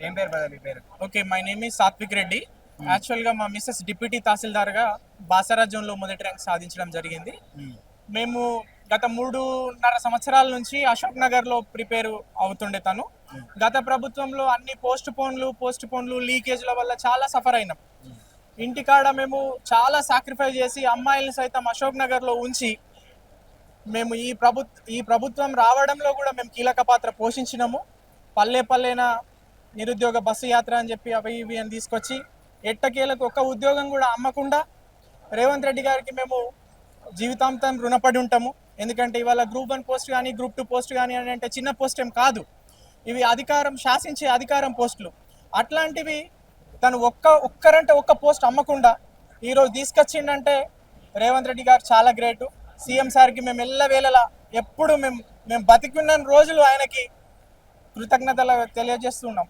ఏం పేరు బ్రదర్ మీ పేరు? Okay, my name is Sathvik Reddy. యాక్చువల్గా మా మిస్సెస్ డిప్యూటీ తహసీల్దార్గా బాసరాజ్యంలో మొదటి ర్యాంక్ సాధించడం జరిగింది. మేము గత 3.5 సంవత్సరాల నుంచి అశోక్ నగర్లో ప్రిపేర్ అవుతుండే తను. గత ప్రభుత్వంలో అన్ని పోస్ట్ పోన్లు లీకేజ్ల వల్ల చాలా సఫర్ అయినాం. ఇంటికాడ మేము చాలా సాక్రిఫైస్ చేసి అమ్మాయిల్ని సైతం అశోక్ నగర్లో ఉంచి మేము ఈ ప్రభుత్వం రావడంలో కూడా మేము కీలక పాత్ర పోషించినాము. పల్లె పల్లెన నిరుద్యోగ బస్సు యాత్ర అని చెప్పి అవి ఇవి అని తీసుకొచ్చి ఎట్టకేలకు ఒక్క ఉద్యోగం కూడా అమ్మకుండా రేవంత్ రెడ్డి గారికి మేము జీవితాంతం రుణపడి ఉంటాము. ఎందుకంటే ఇవాళ గ్రూప్ 1 పోస్ట్ కానీ గ్రూప్ 2 పోస్ట్ కానీ అని అంటే చిన్న పోస్ట్ ఏం కాదు. ఇవి శాసించే అధికారం పోస్టులు. అట్లాంటివి తను ఒక్కరంటే ఒక్క పోస్ట్ అమ్మకుండా ఈరోజు తీసుకొచ్చిండంటే రేవంత్ రెడ్డి గారు చాలా గ్రేటు. సీఎం సార్కి మేము ఎల్లవేళలా ఎప్పుడు మేము బతికున్న రోజులు ఆయనకి కృతజ్ఞతలు తెలియజేస్తున్నాం.